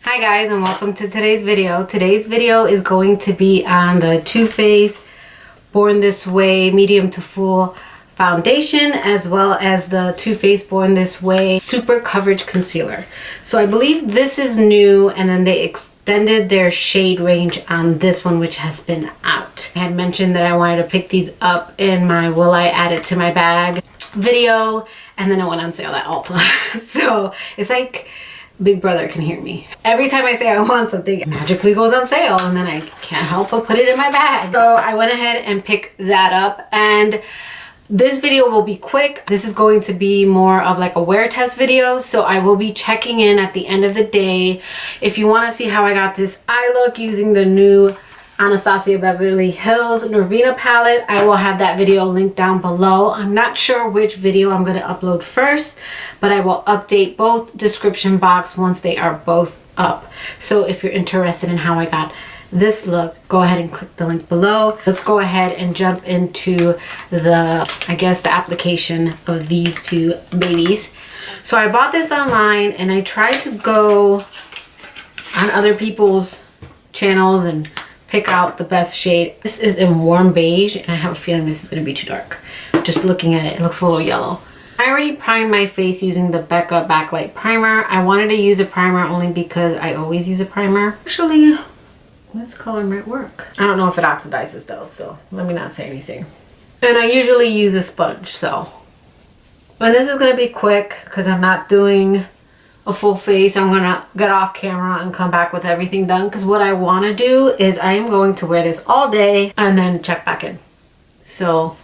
Hi guys, and welcome to today's video. Today's video is going to be on the Too Faced Born This Way medium to full foundation, as well as the Too Faced Born This Way super coverage concealer. So I believe this is new, and then they extended their shade range on this one, which has been out. I had mentioned that I wanted to pick these up in my will I add it to my bag video, and then it went on sale at Ulta. So it's like Big Brother can hear me. Every time I say I want something, it magically goes on sale, and then I can't help but put it in my bag. So I went ahead and picked that up, and this video will be quick. This is going to be more of like a wear test video, so I will be checking in at the end of the day. If you want to see how I got this eye look using the new Anastasia Beverly Hills Norvina palette, I will have that video linked down below. I'm not sure which video I'm going to upload first, but I will update both description box once they are both up. So if you're interested in how I got this look, go ahead and click the link below. Let's go ahead and jump into the application of these two babies. So I bought this online, and I tried to go on other people's channels and pick out the best shade. This is in warm beige, and I have a feeling this is going to be too dark. Just looking at it, it looks a little yellow. I already primed my face using the Becca Backlight Primer. I wanted to use a primer only because I always use a primer. Actually, this color might work. I don't know if it oxidizes though, so let me not say anything. And I usually use a sponge, so. But this is going to be quick because I'm not doing a full face. I'm gonna get off camera and come back with everything done, because what I want to do is I am going to wear this all day and then check back in. So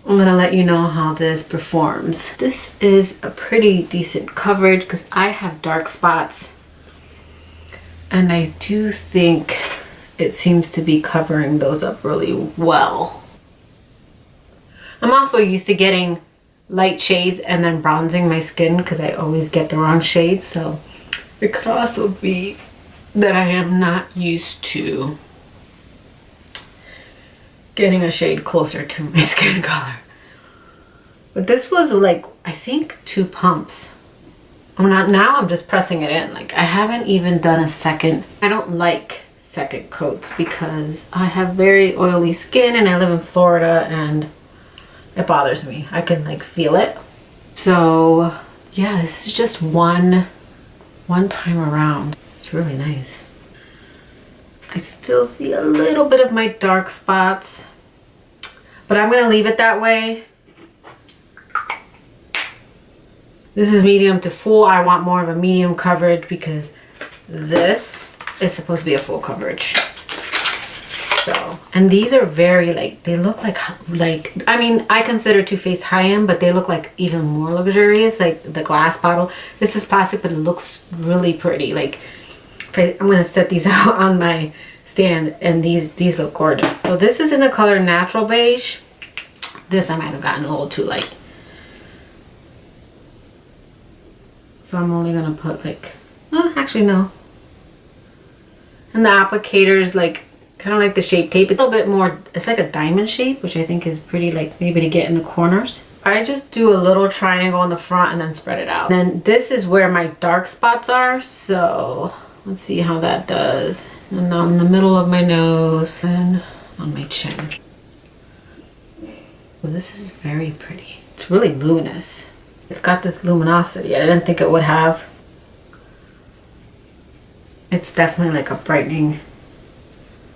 I'm gonna let you know how this performs. This is a pretty decent coverage because I have dark spots, and I do think it seems to be covering those up really well. I'm also used to getting light shades and then bronzing my skin because I always get the wrong shade, so it could also be that I am not used to getting a shade closer to my skin color. But this was like, I think 2 pumps. I'm just pressing it in. Like, I haven't even done a second. I don't like second coats because I have very oily skin and I live in Florida, and it bothers me. I can like feel it. So yeah, this is just one time around. It's really nice. I still see a little bit of my dark spots, but I'm gonna leave it that way. This is medium to full. I want more of a medium coverage because this is supposed to be a full coverage. So, and these are very like, they look like, I mean, I consider Too Faced high-end, but they look like even more luxurious, like the glass bottle. This is plastic, but it looks really pretty. Like, I'm gonna set these out on my stand, and these look gorgeous. So this is in the color Natural Beige. This I might have gotten a little too light. So I'm only gonna put like, oh, actually no. And the applicator is like, kind of like the Shape Tape. It's a little bit more, it's like a diamond shape, which I think is pretty, like maybe to get in the corners. I just do a little triangle in the front and then spread it out. Then this is where my dark spots are. So let's see how that does. And now in the middle of my nose and on my chin. Well, this is very pretty. It's really luminous. It's got this luminosity I didn't think it would have. It's definitely like a brightening,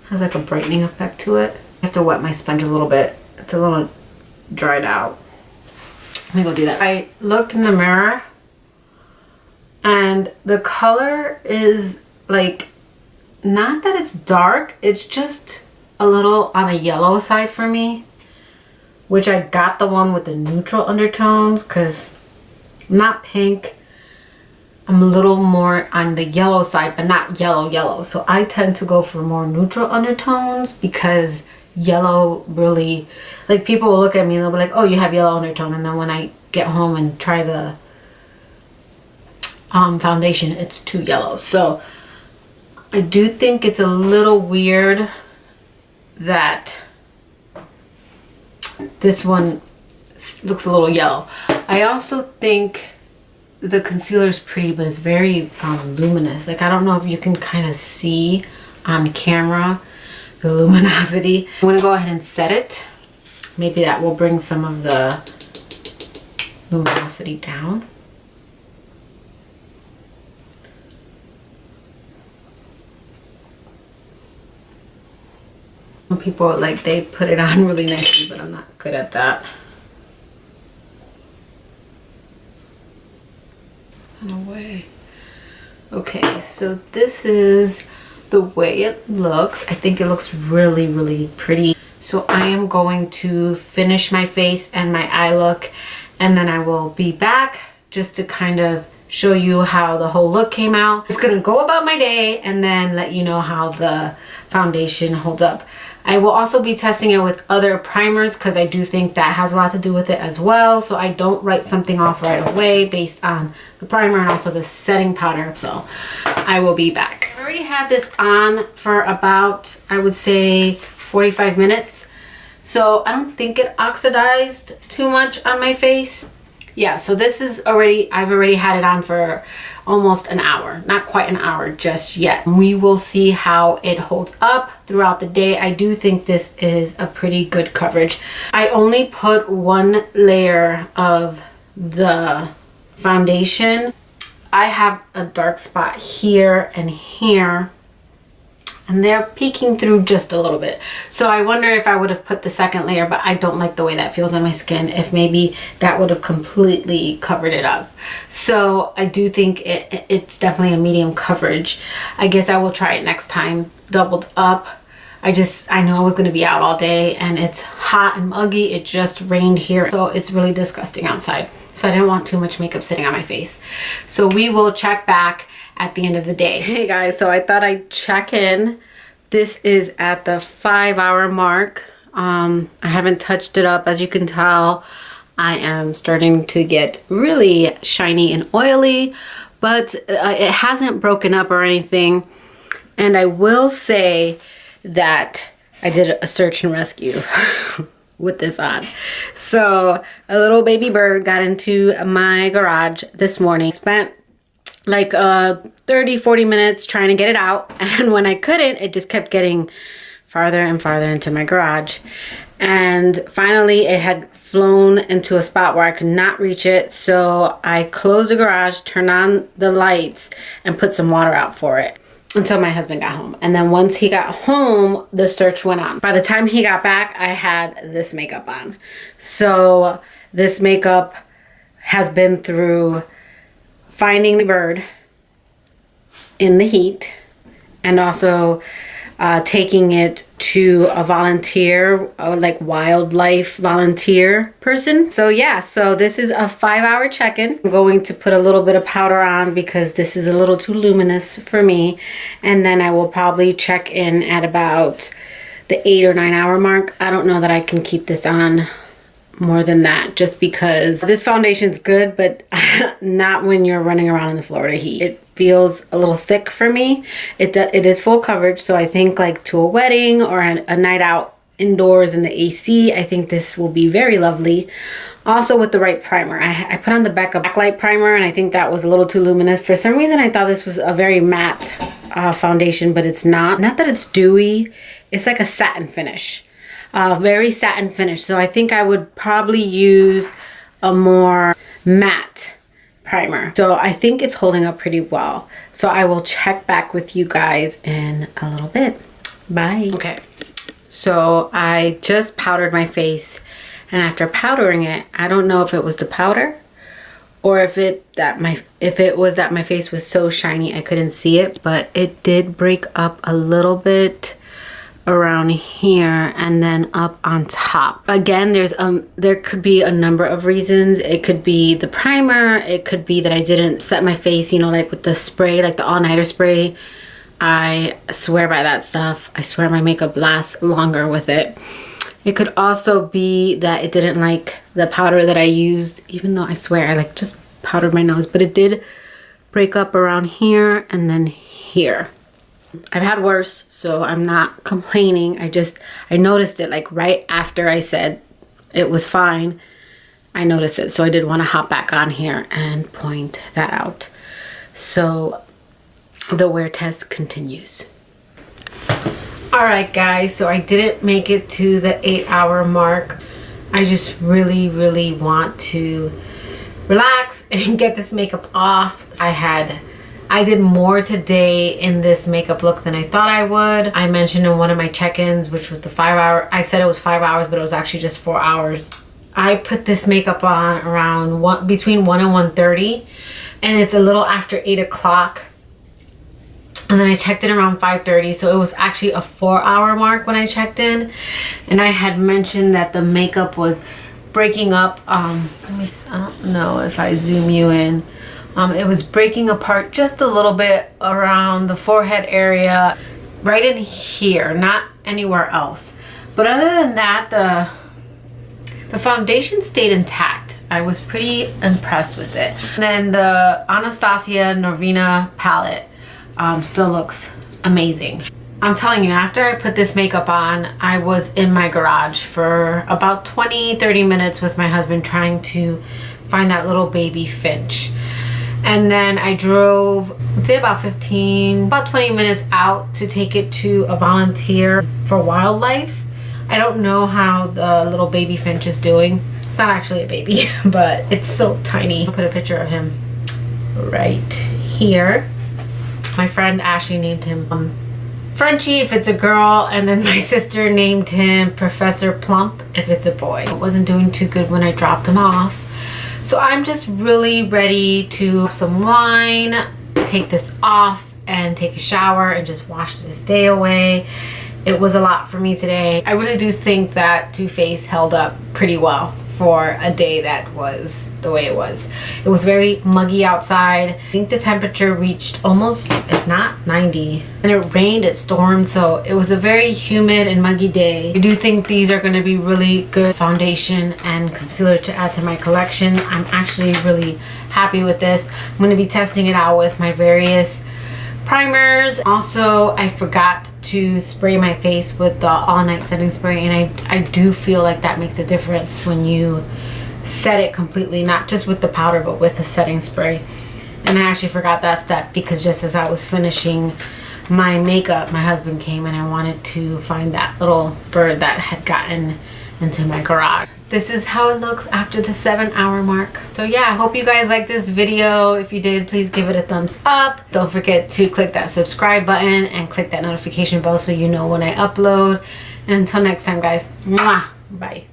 has like a brightening effect to it. I have to wet my sponge a little bit. It's a little dried out. Let me go do that. I looked in the mirror, and the color is like, not that it's dark, it's just a little on the yellow side for me, which I got the one with the neutral undertones because I'm not pink. I'm a little more on the yellow side, but not yellow. So I tend to go for more neutral undertones because yellow really, like, people will look at me and they'll be like, oh, you have yellow undertone. And then when I get home and try the foundation, it's too yellow. So I do think it's a little weird that this one looks a little yellow. I also think the concealer is pretty, but it's very luminous. Like, I don't know if you can kind of see on camera the luminosity. I'm gonna go ahead and set it. Maybe that will bring some of the luminosity down. Some people, like, they put it on really nicely, but I'm not good at that. No way. Okay, so this is the way it looks. I think it looks really, really pretty. So I am going to finish my face and my eye look, and then I will be back just to kind of show you how the whole look came out. Just gonna go about my day and then let you know how the foundation holds up. I will also be testing it with other primers because I do think that has a lot to do with it as well. So I don't write something off right away based on the primer and also the setting powder. So I will be back. I already had this on for about, I would say, 45 minutes. So I don't think it oxidized too much on my face. Yeah, so this is already, I've already had it on for almost an hour. Not quite an hour just yet. We will see how it holds up throughout the day. I do think this is a pretty good coverage. I only put one layer of the foundation. I have a dark spot here and here, and they're peeking through just a little bit. So I wonder if I would have put the second layer, but I don't like the way that feels on my skin, if maybe that would have completely covered it up. So I do think it's definitely a medium coverage. I guess I will try it next time, doubled up. I know I was gonna be out all day and it's hot and muggy. It just rained here, so it's really disgusting outside. So I didn't want too much makeup sitting on my face. So we will check back at the end of the day. Hey guys, so I thought I'd check in. This is at the 5-hour mark. I haven't touched it up. As you can tell, I am starting to get really shiny and oily, but it hasn't broken up or anything. And I will say that I did a search and rescue with this on. So a little baby bird got into my garage this morning. Spent like 30-40 minutes trying to get it out, and when I couldn't, it just kept getting farther and farther into my garage, and finally it had flown into a spot where I could not reach it. So I closed the garage, turned on the lights, and put some water out for it until my husband got home. And then once he got home, the search went on. By the time he got back, I had this makeup on. So this makeup has been through finding the bird in the heat, and also taking it to a volunteer, like wildlife volunteer person. So yeah, so this is a 5-hour check-in. I'm going to put a little bit of powder on because this is a little too luminous for me, and then I will probably check in at about the 8 or 9 hour mark. I don't know that I can keep this on more than that, just because this foundation's good, but not when you're running around in the Florida heat. It feels a little thick for me. It is full coverage, so I think like to a wedding or a night out indoors in the AC, I think this will be very lovely. Also with the right primer. I put on the Becca backlight primer, and I think that was a little too luminous. For some reason I thought this was a very matte foundation, but it's not. Not that it's dewy, it's like a satin finish. Very satin finish. So I think I would probably use a more matte primer. So I think it's holding up pretty well. So I will check back with you guys in a little bit. Bye. Okay, so I just powdered my face, and after powdering it, I don't know if it was the powder or if it was that my face was so shiny I couldn't see it, but it did break up a little bit around here and then up on top. Again, there could be a number of reasons. It could be the primer, it could be that I didn't set my face, you know, like with the spray, like the all-nighter spray. I swear by that stuff. I swear my makeup lasts longer with it. It could also be that it didn't like the powder that I used, even though I swear I like just powdered my nose, but it did break up around here and then here. I've had worse, so I'm not complaining. I noticed it like right after I said it was fine, I noticed it. So I did want to hop back on here and point that out. So the wear test continues. All right, guys, so I didn't make it to the 8-hour mark. I just really want to relax and get this makeup off. I did more today in this makeup look than I thought I would. I mentioned in one of my check-ins, which was the 5-hour, I said it was 5 hours, but it was actually just 4 hours. I put this makeup on around between 1 and 1:30, and it's a little after 8 o'clock. And then I checked in around 5:30, so it was actually a 4-hour mark when I checked in. And I had mentioned that the makeup was breaking up. I don't know if I zoom you in. It was breaking apart just a little bit around the forehead area, right in here, not anywhere else. But other than that, the foundation stayed intact. I was pretty impressed with it. And then the Anastasia Norvina palette still looks amazing. I'm telling you, after I put this makeup on, I was in my garage for about 20-30 minutes with my husband trying to find that little baby finch. And then I drove, I'd say about 20 minutes out to take it to a volunteer for wildlife. I don't know how the little baby finch is doing. It's not actually a baby, but it's so tiny. I'll put a picture of him right here. My friend Ashley named him Frenchie if it's a girl, and then my sister named him Professor Plump if it's a boy. It wasn't doing too good when I dropped him off. So I'm just really ready to have some wine, take this off, and take a shower and just wash this day away. It was a lot for me today. I really do think that Too Faced held up pretty well for a day that was the way it was. It was very muggy outside. I think the temperature reached almost, if not 90. And it rained, it stormed, so it was a very humid and muggy day. I do think these are going to be really good foundation and concealer to add to my collection. I'm actually really happy with this. I'm going to be testing it out with my various primers. Also, I forgot to spray my face with the all night setting spray, and I do feel like that makes a difference when you set it completely, not just with the powder but with the setting spray. And I actually forgot that step because just as I was finishing my makeup, my husband came and I wanted to find that little bird that had gotten into my garage. This is how it looks after the 7-hour mark. So yeah, I hope you guys liked this video. If you did, please give it a thumbs up. Don't forget to click that subscribe button and click that notification bell so you know when I upload. And until next time, guys, mwah, bye.